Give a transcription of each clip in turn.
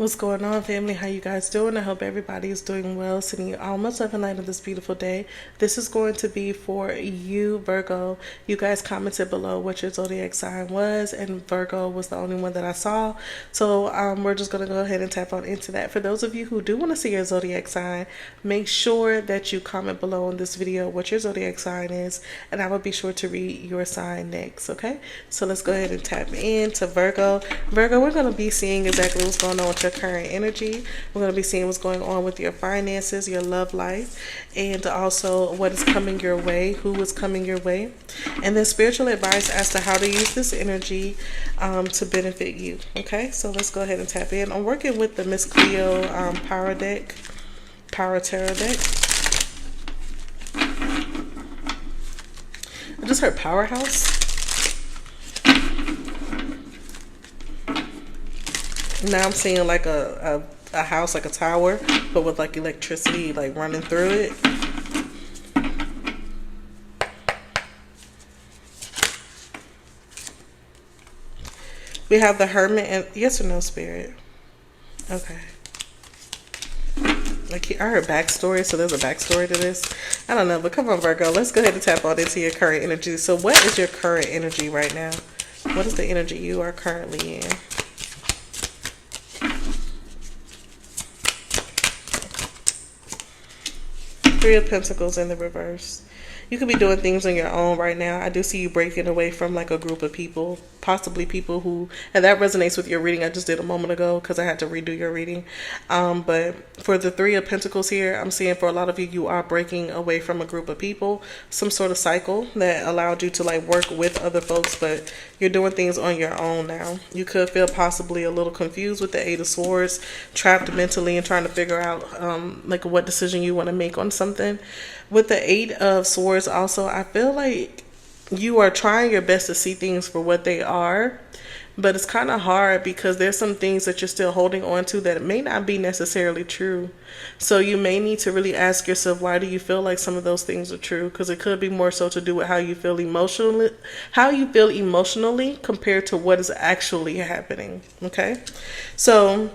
What's going on, family? How you guys doing? I hope everybody is doing well. Sending you all much love and light on this beautiful day. This is going to be for you, Virgo. You guys commented below what your zodiac sign was, and Virgo was the only one that I saw. So we're just going to go ahead and tap on into that. For those of you who do want to see your zodiac sign, make sure that you comment below on this video what your zodiac sign is, and I will be sure to read your sign next, okay? So let's go ahead and tap into Virgo. Virgo, we're going to be seeing exactly what's going on with your current energy. We're going to be seeing what's going on with your finances, your love life, and also what is coming your way, who is coming your way, and then spiritual advice as to how to use this energy to benefit you. Okay, so let's go ahead and tap in. I'm working with the Miss Cleo Power Tarot deck. I just heard Powerhouse. Now I'm seeing like a house, like a tower, but with like electricity like running through it. We have the Hermit and yes or no, Spirit. Okay. I heard backstory, so there's a backstory to this. I don't know, but come on, Virgo. Let's go ahead and tap on into your current energy. So what is your current energy right now? What is the energy you are currently in? Three of Pentacles in the reverse. You could be doing things on your own right now. I do see you breaking away from like a group of people, possibly people who, and that resonates with your reading I just did a moment ago because I had to redo your reading. But for the Three of Pentacles here, I'm seeing for a lot of you, you are breaking away from a group of people, some sort of cycle that allowed you to like work with other folks, but you're doing things on your own now. You could feel possibly a little confused with the Eight of Swords, trapped mentally and trying to figure out like what decision you want to make on something. With the Eight of Swords also, I feel like you are trying your best to see things for what they are, but it's kind of hard because there's some things that you're still holding on to that may not be necessarily true. So you may need to really ask yourself, why do you feel like some of those things are true? Because it could be more so to do with how you feel emotionally, compared to what is actually happening. Okay, so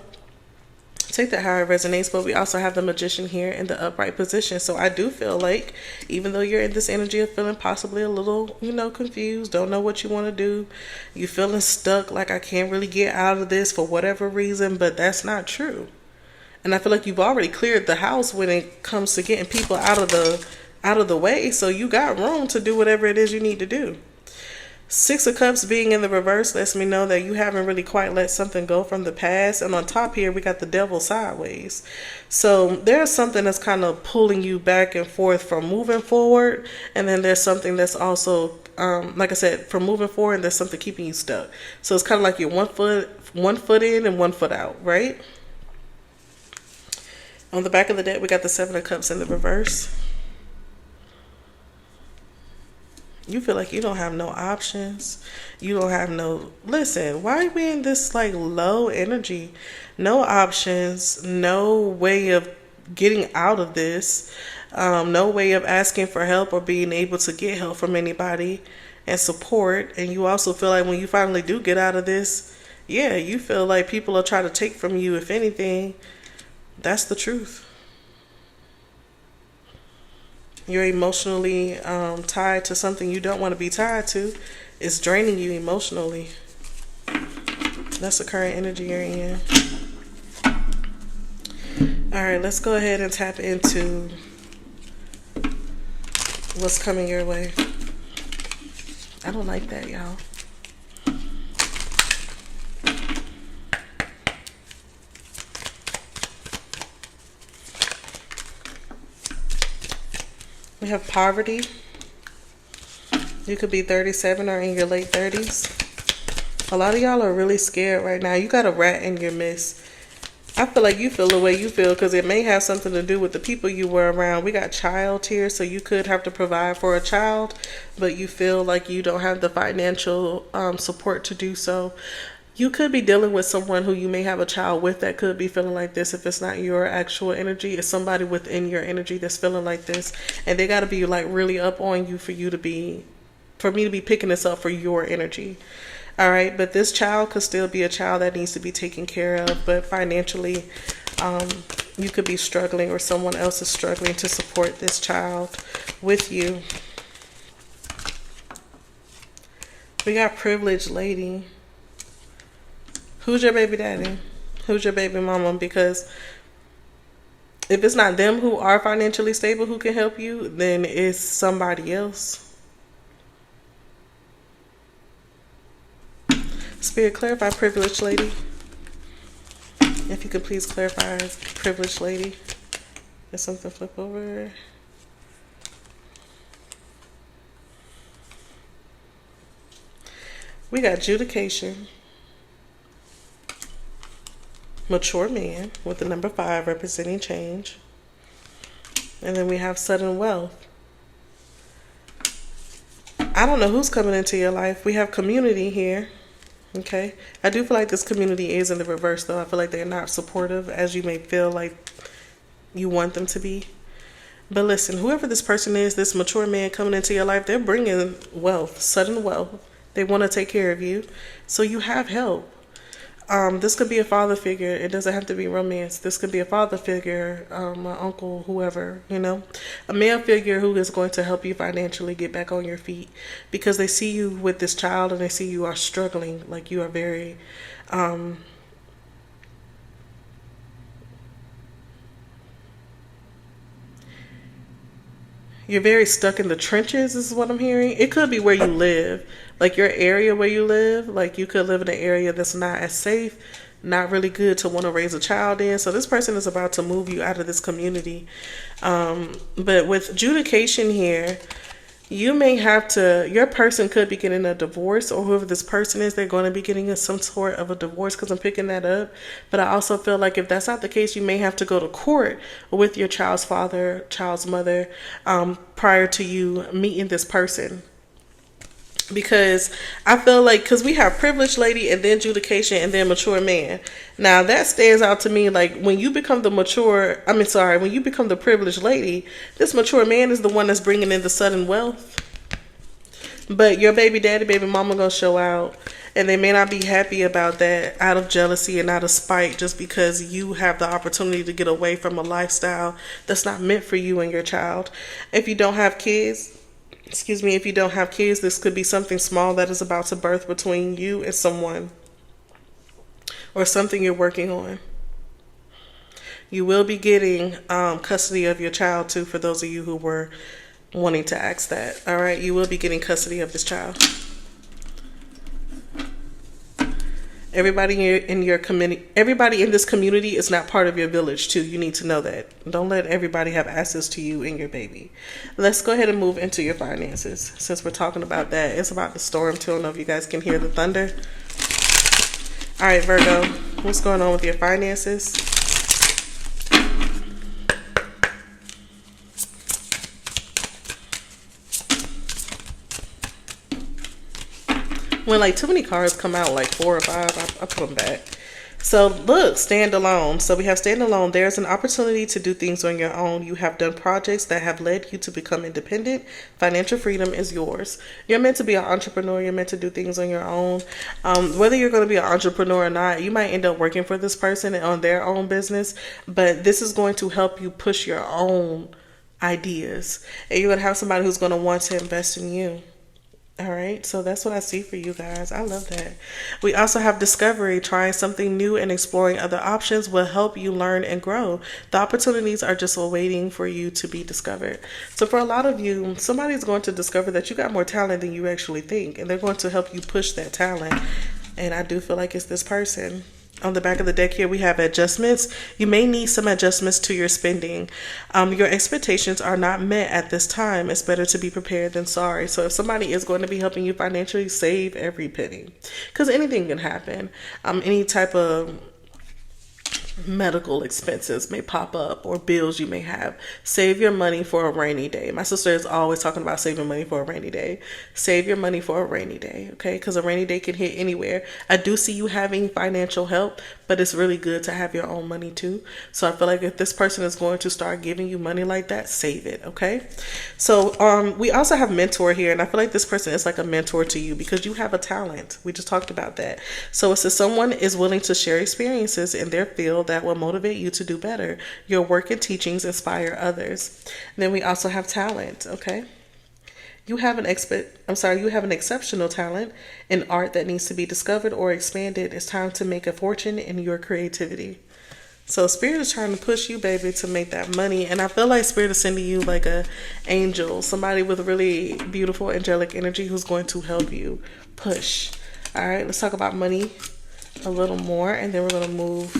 take that how it resonates, but we also have the Magician here in the upright position. So I do feel like even though you're in this energy of feeling possibly a little, confused, don't know what you want to do, you feeling stuck, like I can't really get out of this for whatever reason, but that's not true. And I feel like you've already cleared the house when it comes to getting people out of the way, so you got room to do whatever it is you need to do. Six of Cups being in the reverse lets me know that you haven't really quite let something go from the past. And on top here, we got the Devil sideways. So there's something that's kind of pulling you back and forth from moving forward. And then there's something that's also, like I said, from moving forward, there's something keeping you stuck. So it's kind of like you're one foot in and one foot out, right? On the back of the deck, we got the Seven of Cups in the reverse. You feel like you don't have no options. You don't have no... Listen, why are we in this like low energy? No options. No way of getting out of this. No way of asking for help or being able to get help from anybody and support. And you also feel like when you finally do get out of this, yeah, you feel like people are trying to take from you. If anything, that's the truth. You're emotionally tied to something you don't want to be tied to. It's draining you emotionally. That's the current energy you're in. All right, let's go ahead and tap into what's coming your way. I don't like that, y'all. We have poverty. You could be 37 or in your late 30s. A lot of y'all are really scared right now. You got a rat in your midst. I feel like you feel the way you feel because it may have something to do with the people you were around. We got child here, so you could have to provide for a child, but you feel like you don't have the financial support to do so. You could be dealing with someone who you may have a child with that could be feeling like this. If it's not your actual energy, it's somebody within your energy that's feeling like this. And they got to be like really up on you for me to be picking this up for your energy. All right, but this child could still be a child that needs to be taken care of, but financially, you could be struggling, or someone else is struggling to support this child with you. We got privileged lady. Who's your baby daddy? Who's your baby mama? Because if it's not them who are financially stable who can help you, then it's somebody else. Spirit, clarify privileged lady. If you could please clarify privileged lady. There's something flip over. We got adjudication. Mature man with the number 5 representing change. And then we have sudden wealth. I don't know who's coming into your life. We have community here. Okay. I do feel like this community is in the reverse, though. I feel like they're not supportive as you may feel like you want them to be. But listen, whoever this person is, this mature man coming into your life, they're bringing wealth, sudden wealth. They want to take care of you. So you have help. This could be a father figure. It doesn't have to be romance. This could be a father figure, an uncle, whoever, a male figure who is going to help you financially get back on your feet, because they see you with this child and they see you are struggling, like you are very, you're very stuck in the trenches, is what I'm hearing. It could be where you live, like your area where you live. Like you could live in an area that's not as safe, not really good to want to raise a child in. So this person is about to move you out of this community. But with adjudication here, you may have to, your person could be getting a divorce, or whoever this person is, they're going to be getting some sort of a divorce, because I'm picking that up. But I also feel like if that's not the case, you may have to go to court with your child's father, child's mother, prior to you meeting this person. Because I feel like, because we have privileged lady and then adjudication and then mature man. Now that stands out to me, like when you become the when you become the privileged lady, this mature man is the one that's bringing in the sudden wealth. But your baby daddy, baby mama gonna show out, and they may not be happy about that out of jealousy and out of spite, just because you have the opportunity to get away from a lifestyle that's not meant for you and your child. If you don't have kids, this could be something small that is about to birth between you and someone, or something you're working on. You will be getting custody of your child too, for those of you who were wanting to ask that. All right, you will be getting custody of this child. Everybody in your community, everybody in this community is not part of your village too. You need to know that. Don't let everybody have access to you and your baby. Let's go ahead and move into your finances. Since we're talking about that, it's about the storm too. I don't know if you guys can hear the thunder. All right, Virgo, what's going on with your finances? When like too many cards come out, like 4 or 5, I put them back. So look, stand alone. So we have stand alone. There's an opportunity to do things on your own. You have done projects that have led you to become independent. Financial freedom is yours. You're meant to be an entrepreneur. You're meant to do things on your own. Whether you're going to be an entrepreneur or not, you might end up working for this person on their own business. But this is going to help you push your own ideas. And you're going to have somebody who's going to want to invest in you. All right, so that's what I see for you guys. I love that. We also have discovery. Trying something new and exploring other options will help you learn and grow. The opportunities are just waiting for you to be discovered. So for a lot of you, somebody's going to discover that you got more talent than you actually think, and they're going to help you push that talent. And I do feel like it's this person. On the back of the deck here, we have adjustments. You may need some adjustments to your spending. Your expectations are not met at this time. It's better to be prepared than sorry. So if somebody is going to be helping you financially, save every penny, because anything can happen. Any type of medical expenses may pop up or bills you may have. Save your money for a rainy day. My sister is always talking about saving money for a rainy day. Save your money for a rainy day, okay? Because a rainy day can hit anywhere. I do see you having financial help, but it's really good to have your own money too. So I feel like if this person is going to start giving you money like that, save it, okay? So we also have mentor here, and I feel like this person is like a mentor to you because you have a talent. We just talked about that. So it says someone is willing to share experiences in their field that will motivate you to do better. Your work and teachings inspire others. And then we also have talent, okay? You have an exceptional talent in art that needs to be discovered or expanded. It's time to make a fortune in your creativity. So Spirit is trying to push you, baby, to make that money. And I feel like Spirit is sending you like a angel, somebody with really beautiful angelic energy who's going to help you push. All right, let's talk about money a little more, and then we're going to move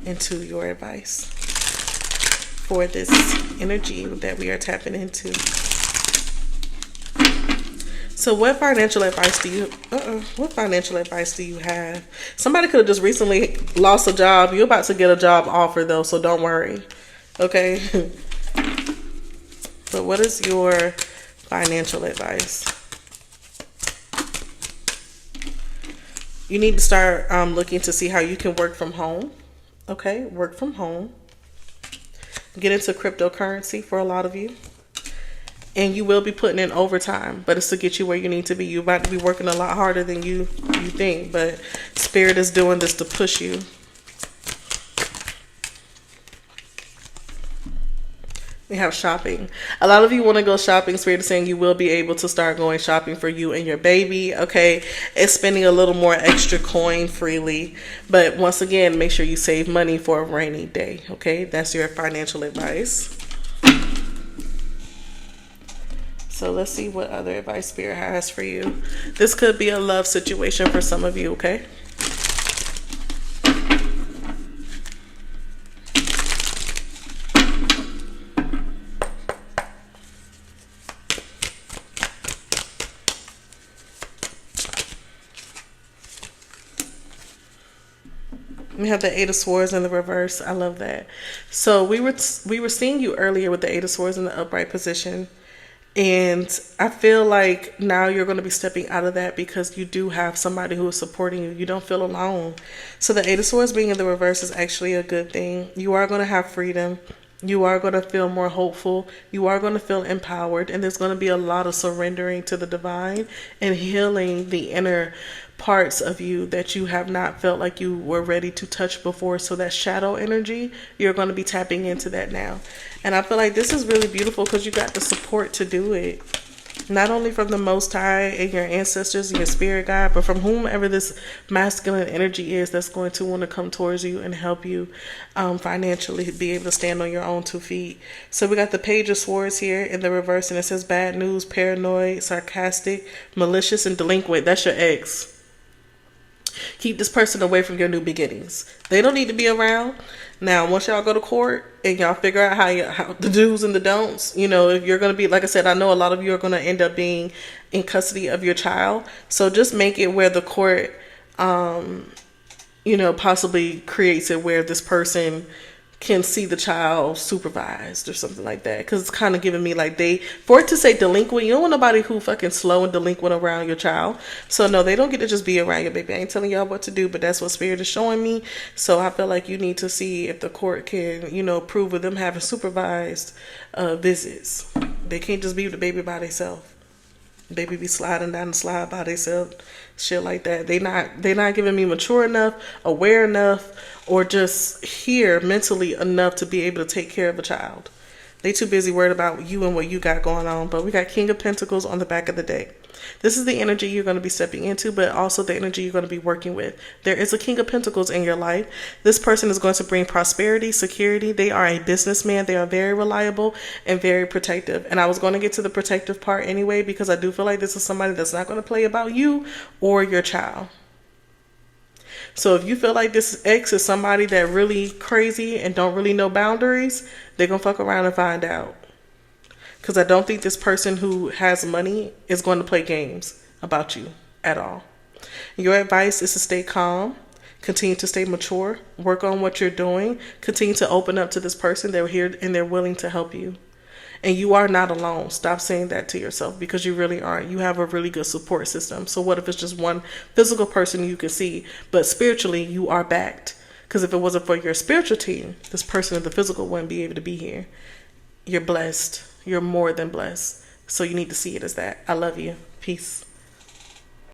into your advice for this energy that we are tapping into. So what financial advice do you have? Somebody could have just recently lost a job. You're about to get a job offer though, so don't worry. Okay? But what is your financial advice? You need to start looking to see how you can work from home. Okay? Work from home. Get into cryptocurrency for a lot of you. And you will be putting in overtime, but it's to get you where you need to be. You're about to be working a lot harder than you think, but Spirit is doing this to push you. We have shopping. A lot of you want to go shopping. Spirit is saying you will be able to start going shopping for you and your baby, okay? It's spending a little more extra coin freely. But once again, make sure you save money for a rainy day, okay? That's your financial advice. So let's see what other advice Spirit has for you. This could be a love situation for some of you, okay? We have the Eight of Swords in the reverse. I love that. So we were seeing you earlier with the Eight of Swords in the upright position. And I feel like now you're going to be stepping out of that because you do have somebody who is supporting you. You don't feel alone. So the Eight of Swords being in the reverse is actually a good thing. You are going to have freedom. You are going to feel more hopeful. You are going to feel empowered. And there's going to be a lot of surrendering to the divine and healing the inner parts of you that you have not felt like you were ready to touch before. So that shadow energy, you're going to be tapping into that now. And I feel like this is really beautiful because you got the support to do it. Not only from the Most High and your ancestors and your spirit guide, but from whomever this masculine energy is that's going to want to come towards you and help you financially be able to stand on your own 2 feet. So we got the Page of Swords here in the reverse, and it says bad news, paranoid, sarcastic, malicious, and delinquent. That's your ex. Keep this person away from your new beginnings. They don't need to be around. Now, once y'all go to court and y'all figure out how the do's and the don'ts, you know, if you're going to be, like I said, I know a lot of you are going to end up being in custody of your child. So just make it where the court, possibly creates it where this person can see the child supervised or something like that. Because it's kind of giving me like for it to say delinquent, you don't want nobody who fucking slow and delinquent around your child. So no, they don't get to just be around your baby. I ain't telling y'all what to do, but that's what Spirit is showing me. So I feel like you need to see if the court can, prove with them having supervised visits. They can't just be with the baby by themselves. Baby be sliding down the slide by themselves, shit like that. They not giving me mature enough, aware enough, or just here mentally enough to be able to take care of a child. They too busy worried about you and what you got going on. But we got King of Pentacles on the back of the deck. This is the energy you're going to be stepping into, but also the energy you're going to be working with. There is a King of Pentacles in your life. This person is going to bring prosperity, security. They are a businessman. They are very reliable and very protective. And I was going to get to the protective part anyway, because I do feel like this is somebody that's not going to play about you or your child. So if you feel like this ex is somebody that really crazy and don't really know boundaries, they're going to fuck around and find out. Because I don't think this person who has money is going to play games about you at all. Your advice is to stay calm, Continue to stay mature, work on what you're doing, continue to open up to this person. They're here and they're willing to help you. And you are not alone. Stop saying that to yourself, because you really aren't. You have a really good support system. So what if it's just one physical person you can see, but spiritually you are backed? Because if it wasn't for your spiritual team, this person in the physical wouldn't be able to be here. You're blessed. You're more than blessed. So you need to see it as that. I love you. Peace.